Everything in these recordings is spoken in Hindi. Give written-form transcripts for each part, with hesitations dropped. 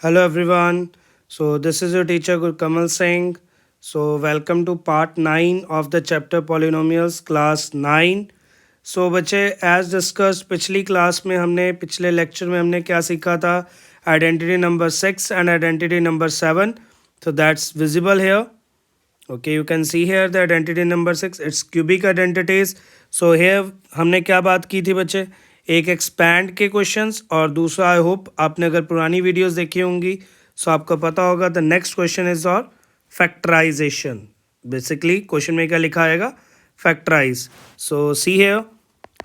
Hello everyone. So this is your teacher Gurkamal Singh. So welcome to part 9 of the chapter polynomials class 9. So बच्चे as discussed पिछली क्लास में हमने पिछले लेक्चर में हमने क्या सीखा था identity number 6 and identity number 7. So that's visible here. Okay, you can see here the identity number 6 it's cubic identities. So here हमने क्या बात की थी बच्चे, एक एक्सपैंड के क्वेश्चंस और दूसरा आई होप आपने अगर पुरानी वीडियोस देखी होंगी सो आपको पता होगा द नेक्स्ट क्वेश्चन इज और फैक्टराइजेशन. बेसिकली क्वेश्चन में क्या लिखा आएगा, factorize. So see here,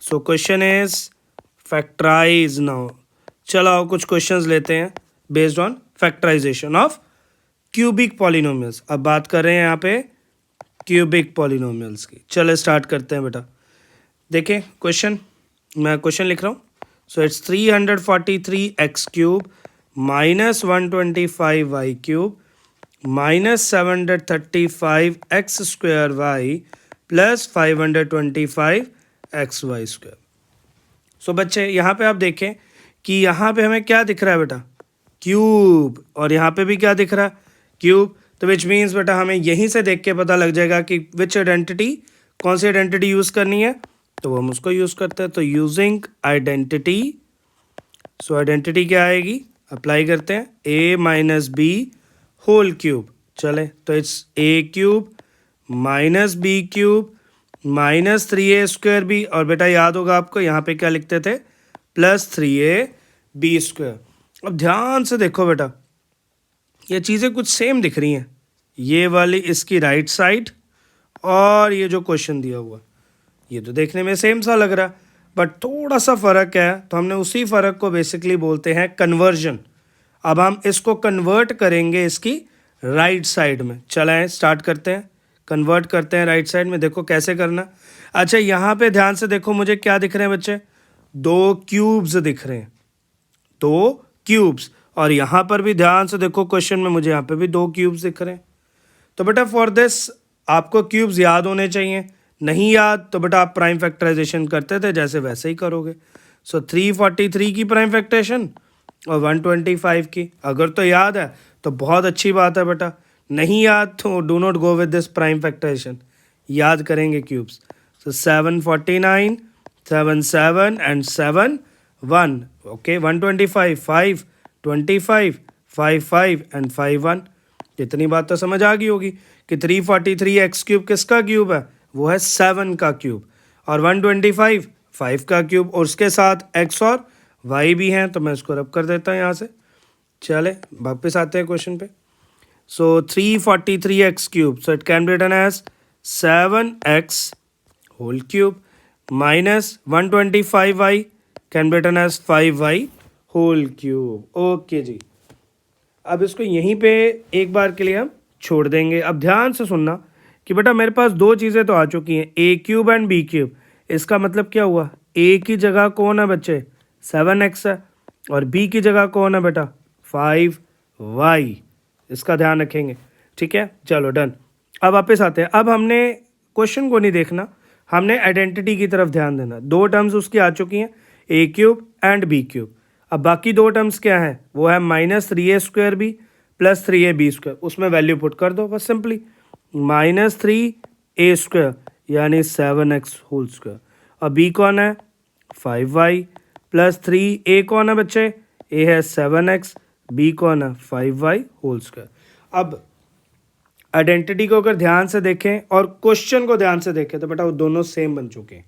so question is factorize. Now चलो आओ कुछ क्वेश्चंस लेते हैं based on factorization of cubic polynomials. अब बात कर रहे हैं यहाँ पे क्यूबिक पॉलिनोमियल्स की. चलो स्टार्ट करते हैं बेटा. देखें क्वेश्चन, मैं क्वेश्चन लिख रहा हूँ. So it's 343x cube minus 125y cube minus 735x square y plus 525x y square. So बच्चे यहाँ पे आप देखें कि यहाँ पे हमें क्या दिख रहा है बेटा, क्यूब, और यहाँ पे भी क्या दिख रहा है, क्यूब. तो विच मीन्स बेटा हमें यहीं से देख के पता लग जाएगा कि विच आइडेंटिटी, कौन सी आइडेंटिटी यूज़ करनी है, तो हम उसको यूज़ करते हैं. तो यूजिंग आइडेंटिटी, सो आइडेंटिटी क्या आएगी, अप्लाई करते हैं a minus b whole cube. चले तो it's a cube minus b cube minus 3a square b, और बेटा याद होगा आपको यहाँ पे क्या लिखते थे, प्लस 3a बी स्क्वायर. अब ध्यान से देखो बेटा, ये चीज़ें कुछ सेम दिख रही हैं, ये वाली इसकी राइट साइड और ये जो क्वेश्चन दिया हुआ ये तो देखने में सेम सा लग रहा है, बट थोड़ा सा फ़र्क है. तो हमने उसी फ़र्क को बेसिकली बोलते हैं कन्वर्जन. अब हम इसको कन्वर्ट करेंगे इसकी राइट साइड में. चलाएं स्टार्ट करते हैं, कन्वर्ट करते हैं राइट साइड में. देखो कैसे करना. अच्छा यहाँ पे ध्यान से देखो, मुझे क्या दिख रहे हैं बच्चे, दो क्यूब्स दिख रहे हैं, दो क्यूब्स. और यहाँ पर भी ध्यान से देखो क्वेश्चन में मुझे यहाँ पे भी दो क्यूब्स दिख रहे हैं. तो बेटा फॉर दिस आपको क्यूब्स याद होने चाहिए. नहीं याद तो बेटा आप प्राइम फैक्टराइजेशन करते थे जैसे वैसे ही करोगे. सो 343 की प्राइम फैक्टराइजेशन और 125 की, अगर तो याद है तो बहुत अच्छी बात है बेटा. नहीं याद तो do not go with this prime factorization. याद करेंगे cubes. So 749 77 and 7 1. Okay 125 5 25 5 5 and 5 1. इतनी बात तो समझ आ गई होगी कि 343 एक्स क्यूब किसका क्यूब है, वो है 7 का क्यूब, और 125 5 का क्यूब, और उसके साथ x और y भी हैं. तो मैं इसको रब कर देता हूँ यहाँ से. चले वापस आते हैं क्वेश्चन पे. So 343 x cube, so it can be written as 7x whole cube minus 125y can be written as 5y whole cube. Okay जी, अब इसको यहीं पे एक बार के लिए हम छोड़ देंगे. अब ध्यान से सुनना कि बेटा मेरे पास दो चीज़ें तो आ चुकी हैं, a cube and b cube. इसका मतलब क्या हुआ, ए की जगह कौन है बच्चे, 7x है, और बी की जगह कौन है बेटा 5y. इसका ध्यान रखेंगे, ठीक है. चलो डन. अब वापस आते हैं. अब हमने क्वेश्चन को नहीं देखना, हमने आइडेंटिटी की तरफ ध्यान देना. दो टर्म्स उसकी आ चुकी हैं, a cube and b cube. अब बाकी दो टर्म्स क्या हैं, वो है minus 3a square b plus 3a b square. उसमें वैल्यू पुट कर दो बस सिंपली. माइनस 3a स्क्वायर यानी 7x होल स्क्वायर, और b कौन है 5y प्लस 3a कौन है बच्चे, a है 7x, b कौन है 5y होल स्क्वायर. अब आइडेंटिटी को अगर ध्यान से देखें और क्वेश्चन को ध्यान से देखें तो बेटा वो दोनों सेम बन चुके हैं.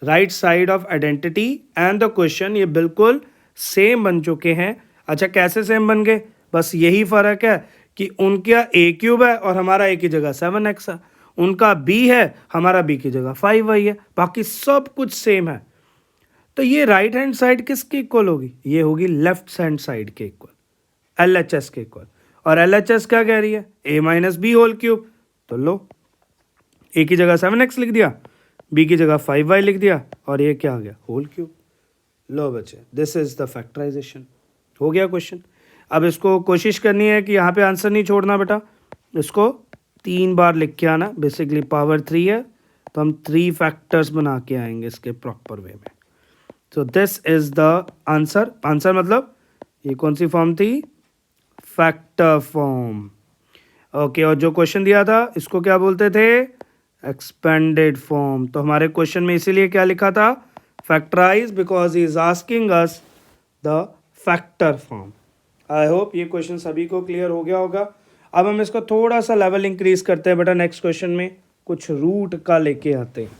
Right side of identity and the question ये बिल्कुल सेम बन चुके हैं. अच्छा कैसे सेम बन गए, बस यही फ़र्क है कि उनका ए क्यूब है और हमारा ए की जगह 7x है, उनका बी है हमारा बी की जगह 5y है, बाकी सब कुछ सेम है. तो ये राइट हैंड साइड किसके इक्वल होगी, ये होगी लेफ्ट हैंड साइड के इक्वल, LHS के इक्वल. और LHS क्या कह रही है, a minus b whole cube. तो लो ए की जगह 7x लिख दिया, बी की जगह 5y लिख दिया, और ये क्या आ गया होल क्यूब. लो बच्चे दिस इज द फैक्टराइजेशन. हो गया क्वेश्चन. अब इसको कोशिश करनी है कि यहाँ पे आंसर नहीं छोड़ना बेटा, इसको 3 बार लिख के आना. बेसिकली पावर 3 है तो हम 3 फैक्टर्स बना के आएंगे इसके प्रॉपर वे में. So this is the answer. Answer मतलब ये कौन सी फॉर्म थी, फैक्टर फॉर्म। ओके, और जो क्वेश्चन दिया था इसको क्या बोलते थे? Expanded form. तो हमारे क्वेश्चन में इसीलिए क्या लिखा था? Factorize, because he is asking us the factor form. I hope ये क्वेश्चन सभी को क्लियर हो गया होगा। अब हम इसको थोड़ा सा लेवल इंक्रीज करते हैं बेटा। नेक्स्ट क्वेश्चन में कुछ रूट का लेके आते हैं।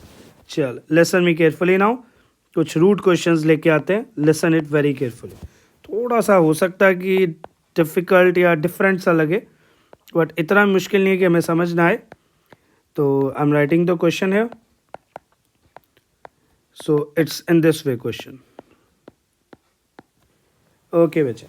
चल, लिसन मी केयरफुली नाउ। कुछ रूट क्वेश्चंस लेके आते हैं, लिसन इट वेरी केयरफुली। थोड़ा सा हो सकता है कि डिफ़िकल्ट या डिफरेंट सा लगे, बट इतना मुश्किल नहीं है कि हमें समझ ना आए। तो I am writing the question है, so it's in this way question. Okay बच्चे,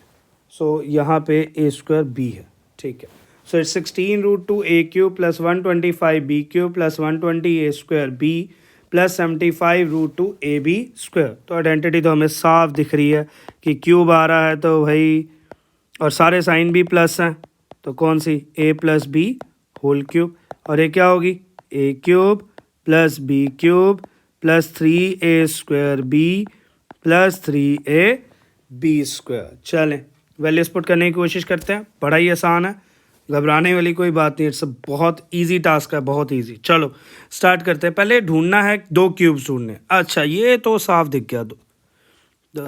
सो यहाँ पे ए स्क्वायर बी है, ठीक है। So it's 16√2 a³ plus 125 b³ plus 120 a square b plus 75√2 ab square. तो आइडेंटिटी तो हमें साफ दिख रही है कि क्यूब आ रहा है तो भाई, और सारे साइन भी प्लस हैं, तो कौन सी? a plus b whole cube. और ये क्या होगी? a³ plus b³ plus 3a square b plus 3ab square. चलें वैल्यूज पुट करने की कोशिश करते हैं। बड़ा ही आसान है, घबराने वाली कोई बात नहीं। इट्स बहुत इजी टास्क है, बहुत इजी। चलो स्टार्ट करते हैं। पहले ढूंढना है दो क्यूब्स ढूंढने। अच्छा, ये तो साफ दिख गया। दो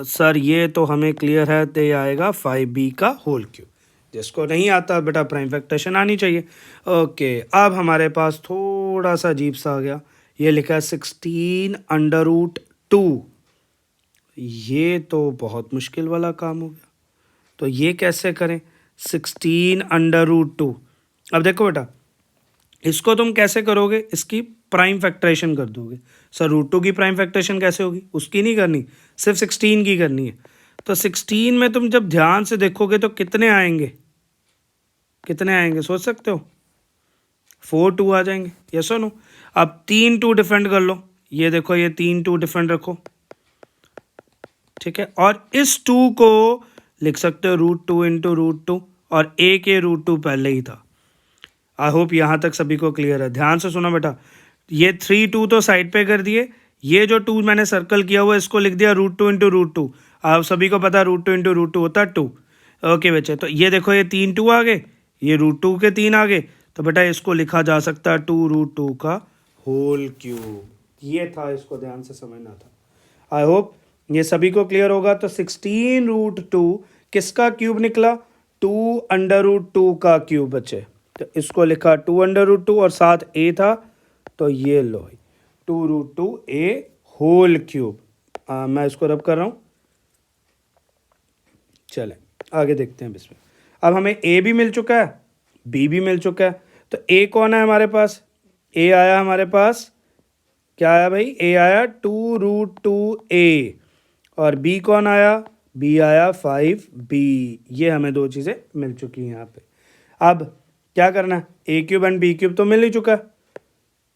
सर ये तो हमें क्लियर है, तो ये आएगा 5b का होल क्यूब। जिसको नहीं आता बेटा प्राइम फैक्टरेशन आनी चाहिए। ओके, अब हमारे पास थोड़ा सा अजीब सा आ गया। ये लिखा है 16√2। ये तो बहुत मुश्किल वाला काम हो गया। तो ये कैसे करें? 16√2। अब देखो बेटा, इसको तुम कैसे करोगे? इसकी प्राइम फैक्टरेशन कर दोगे। सर √2 की प्राइम फैक्टरेशन कैसे होगी? उसकी नहीं करनी, सिर्फ 16 की करनी है। तो 16 में तुम जब ध्यान से देखोगे तो कितने आएंगे? कितने आएंगे सोच सकते हो? 4 2 आ जाएंगे, यस और नो? अब 3 2 डिफरेंट कर लो। ये देखो, ये 3 2 डिफरेंट रखो, ठीक है। और इस 2 को लिख सकते हो √2 इंटू √2, और a के √2 पहले ही था। आई होप यहाँ तक सभी को क्लियर है। ध्यान से सुनो बेटा, ये 3 2 तो साइड पे कर दिए। ये जो 2 मैंने सर्कल किया हुआ इसको लिख दिया √2 इंटू √2। आप सभी को पता है √2 इंटू √2 होता है 2। ओके बच्चे, तो ये देखो, ये 3 2 आ गए, ये √2 के 3 आ गए। तो बेटा इसको लिखा जा सकता है 2√2 का होल क्यूब। ये था, इसको ध्यान से समझना था। आई होप ये सभी को क्लियर होगा। तो 16√2 किसका क्यूब निकला? 2√2 का क्यूब बच्चे। तो इसको लिखा 2√2 और साथ a था, तो ये लो 2√2a होल क्यूब। मैं इसको रब कर रहा हूँ। चले आगे देखते हैं इसमें। अब हमें a भी मिल चुका है, b भी मिल चुका है। तो a कौन है हमारे पास? a आया हमारे पास, क्या आया भाई? a आया 2√2a। और b कौन आया? b आया 5b। ये हमें दो चीज़ें मिल चुकी हैं यहाँ पे। अब क्या करना है? a³ एंड b³ तो मिल ही चुका है।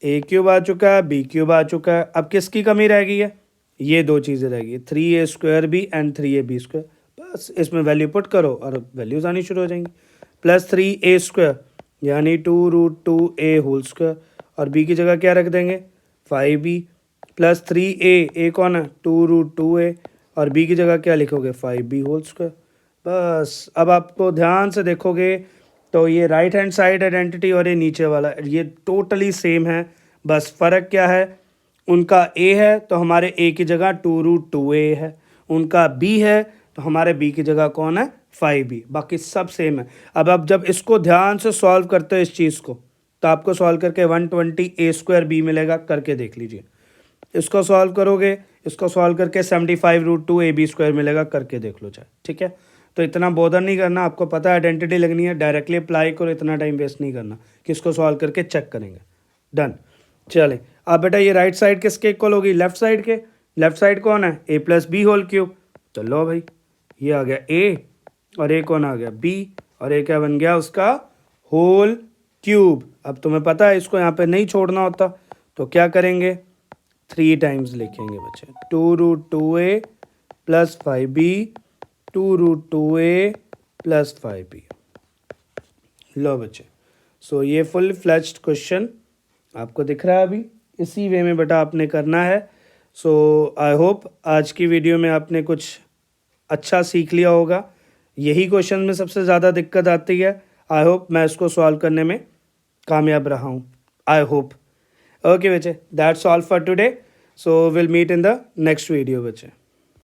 a³ आ चुका है, b³ आ चुका है। अब किसकी कमी रह गई है? ये दो चीज़ें रह गई, 3a square b and 3ab square. बस इसमें वैल्यू पुट करो और वैल्यूज आनी शुरू हो जाएंगी। प्लस 3a स्क्वायर यानी 2√2a होल स्क्वायर, और b की जगह क्या रख देंगे? 5b प्लस 3a कौन है? 2√2a, और b की जगह क्या लिखोगे? 5b whole square. बस अब आपको ध्यान से देखोगे तो ये राइट हैंड साइड आइडेंटिटी और ये नीचे वाला ये टोटली सेम है। बस फ़र्क क्या है? उनका a है तो हमारे a की जगह 2√2a है, उनका b है तो हमारे b की जगह कौन है? 5b। बाकी सब सेम है। अब आप जब इसको ध्यान से सॉल्व करते हो इस चीज़ को, तो आपको सॉल्व करके 120a स्क्वायर b मिलेगा। करके देख लीजिए। इसको सॉल्व करोगे, इसको सॉल्व करके 75√2ab स्क्वायर मिलेगा। करके देख लो चाहे, ठीक है। तो इतना बोदर नहीं करना, आपको पता है आइडेंटिटी लगनी है, डायरेक्टली अप्लाई करो, इतना टाइम वेस्ट नहीं करना कि इसको सॉल्व करके चेक करेंगे। डन। चले अब बेटा ये राइट साइड किसके इक्वल होगी? लेफ्ट साइड के। लेफ्ट साइड कौन है? a plus b whole cube. तो लो भाई, ये आ गया a और a कौन आ गया? b, और a क्या बन गया? उसका होल क्यूब। अब तुम्हें पता है इसको यहाँ पे नहीं छोड़ना होता, तो क्या करेंगे? 3 टाइम्स लिखेंगे बच्चे। 2√2a plus 5b, 2√2a plus 5b। लो बच्चे, सो ये फुल फ्लैज्ड क्वेश्चन आपको दिख रहा है। अभी इसी वे में बेटा आपने करना है। सो आई होप आज की वीडियो में आपने कुछ अच्छा सीख लिया होगा। यही क्वेश्चन में सबसे ज़्यादा दिक्कत आती है। आई होप मैं इसको सॉल्व करने में कामयाब रहा हूँ, आई होप। ओके बच्चे, that's all for today, so will meet in the next video बच्चे।